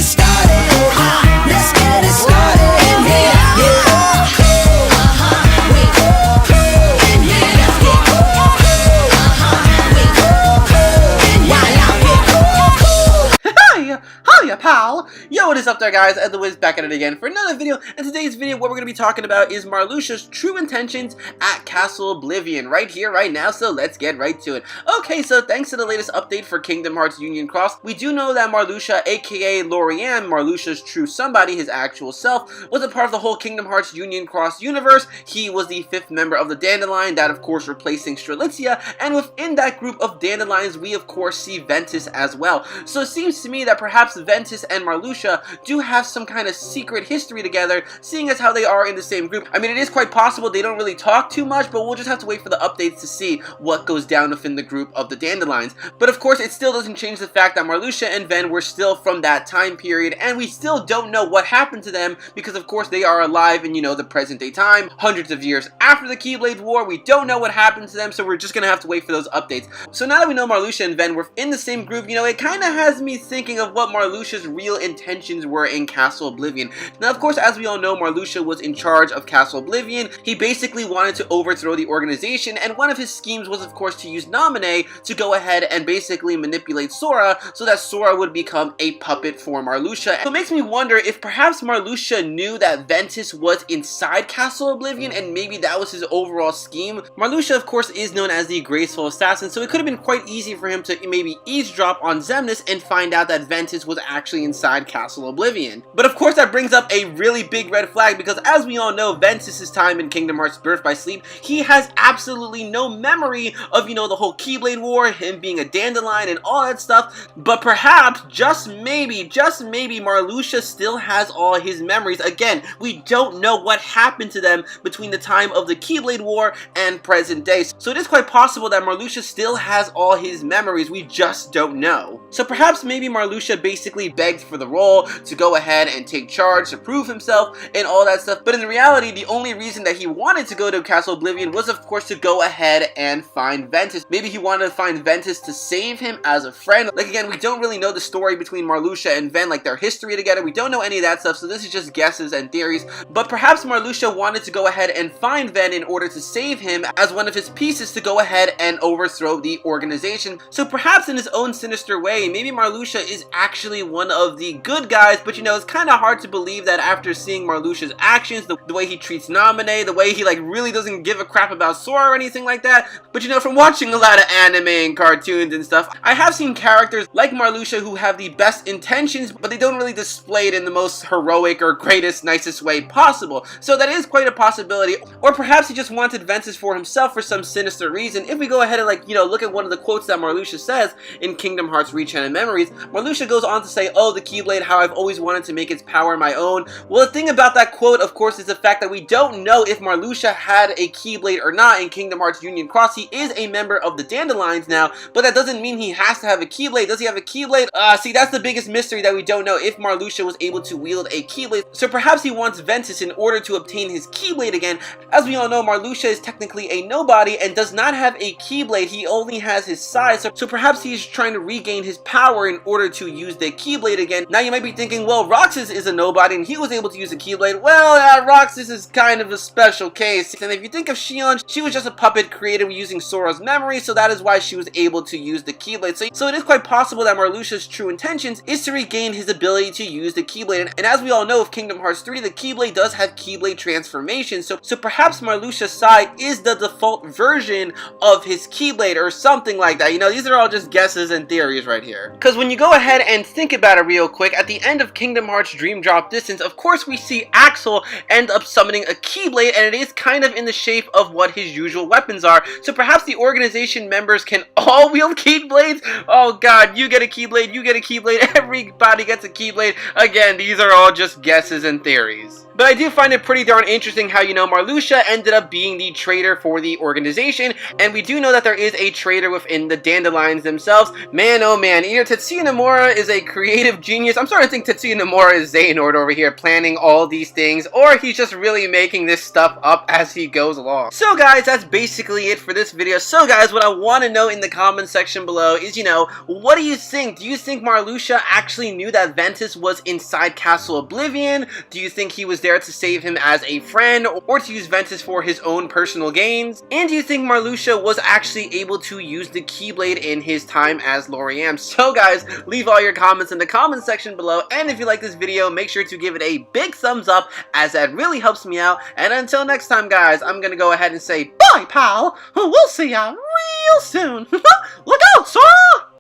it started. Let's get it started in here. Hiya pal! Yo, what is up there guys? Ed the Wiz back at it again for another video. And today's video, what we're going to be talking about is Marluxia's true intentions at Castle Oblivion. Right here, right now, so let's get right to it. Okay, so thanks to the latest update for Kingdom Hearts Union Cross, we do know that Marluxia, aka Lorianne, Marluxia's true somebody, his actual self, was a part of the whole Kingdom Hearts Union Cross universe. He was the 5th member of the Dandelion, that of course replacing Strelitzia, and within that group of Dandelions, we of course see Ventus as well. So it seems to me that perhaps Ventus and Marluxia do have some kind of secret history together, seeing as how they are in the same group. I mean, it is quite possible they don't really talk too much, but we'll just have to wait for the updates to see what goes down within the group of the Dandelions. But of course, it still doesn't change the fact that Marluxia and Ven were still from that time period, and we still don't know what happened to them, because of course they are alive in, you know, the present day time, hundreds of years after the Keyblade War. We don't know what happened to them, so we're just gonna have to wait for those updates. So now that we know Marluxia and Ven were in the same group, you know, it kind of has me thinking of what Marluxia's real intentions were in Castle Oblivion. Now, of course, as we all know, Marluxia was in charge of Castle Oblivion. He basically wanted to overthrow the organization, and one of his schemes was, of course, to use Naminé to go ahead and basically manipulate Sora so that Sora would become a puppet for Marluxia. So it makes me wonder if perhaps Marluxia knew that Ventus was inside Castle Oblivion, and maybe that was his overall scheme. Marluxia, of course, is known as the Graceful Assassin, so it could have been quite easy for him to maybe eavesdrop on Xemnas and find out that Ventus was actually inside Castle Oblivion. But of course that brings up a really big red flag, because as we all know, Ventus's time in Kingdom Hearts Birth by Sleep, he has absolutely no memory of, you know, the whole Keyblade War, him being a Dandelion and all that stuff. But perhaps, just maybe Marluxia still has all his memories. Again, we don't know what happened to them between the time of the Keyblade War and present day. So it is quite possible that Marluxia still has all his memories, we just don't know. So perhaps maybe Marluxia basically begged for the role to go ahead and take charge, to prove himself and all that stuff. But in reality, the only reason that he wanted to go to Castle Oblivion was of course to go ahead and find Ventus. Maybe he wanted to find Ventus to save him as a friend. Like, again, we don't really know the story between Marluxia and Ven, like their history together. We don't know any of that stuff, so this is just guesses and theories. But perhaps Marluxia wanted to go ahead and find Ven in order to save him as one of his pieces to go ahead and overthrow the organization. So perhaps in his own sinister way, maybe Marluxia is actually one of the good guys, but you know, it's kind of hard to believe that after seeing Marluxia's actions, the way he treats Naminé, the way he like really doesn't give a crap about Sora or anything like that. But you know, from watching a lot of anime and cartoons and stuff, I have seen characters like Marluxia who have the best intentions, but they don't really display it in the most heroic or greatest, nicest way possible. So that is quite a possibility. Or perhaps he just wanted Ventus for himself for some sinister reason. If we go ahead and, like, you know, look at one of the quotes that Marluxia says in Kingdom Hearts Re-Enchanted Memories, Marluxia goes on to say, "Oh, the Keyblade, how I've always wanted to make its power my own." Well, the thing about that quote, of course, is the fact that we don't know if Marluxia had a Keyblade or not in Kingdom Hearts Union Cross. He is a member of the Dandelions now, but that doesn't mean he has to have a Keyblade. Does he have a Keyblade? See, that's the biggest mystery, that we don't know if Marluxia was able to wield a Keyblade. So perhaps he wants Ventus in order to obtain his Keyblade again. As we all know, Marluxia is technically a nobody and does not have a Keyblade. He only has his size, so perhaps he's trying to regain his power in order to use the Keyblade again. Now you might be thinking, well, Roxas is a nobody and he was able to use a Keyblade. Well, Roxas is kind of a special case. And if you think of Xion, she was just a puppet created using Sora's memory, so that is why she was able to use the Keyblade. So it is quite possible that Marluxia's true intentions is to regain his ability to use the Keyblade. And as we all know, of Kingdom Hearts 3, the Keyblade does have Keyblade transformation, so perhaps Marluxia's Sai is the default version of his Keyblade or something like that. You know, these are all just guesses and theories right here. Because when you go ahead and think about it real quick, at the end of Kingdom Hearts Dream Drop Distance, of course we see Axel end up summoning a Keyblade, and it is kind of in the shape of what his usual weapons are. So perhaps the organization members can all wield Keyblades? Oh god, you get a Keyblade, you get a Keyblade, everybody gets a Keyblade. Again, these are all just guesses and theories. But I do find it pretty darn interesting how, you know, Marluxia ended up being the traitor for the organization, and we do know that there is a traitor within the Dandelions themselves. Man, oh man, either Tetsuya Nomura is a creative genius. I'm starting to think Tetsuya Nomura is Xehanort over here planning all these things, or he's just really making this stuff up as he goes along. So guys, that's basically it for this video. So guys, what I want to know in the comments section below is, you know, what do you think? Do you think Marluxia actually knew that Ventus was inside Castle Oblivion? Do you think he was there to save him as a friend, or to use Ventus for his own personal gains? And do you think Marluxia was actually able to use the Keyblade in his time as Loriam? So guys, leave all your comments in the comment section below, and if you like this video, make sure to give it a big thumbs up, as that really helps me out. And until next time guys, I'm gonna go ahead and say bye pal, we'll see ya real soon. Look out, sir!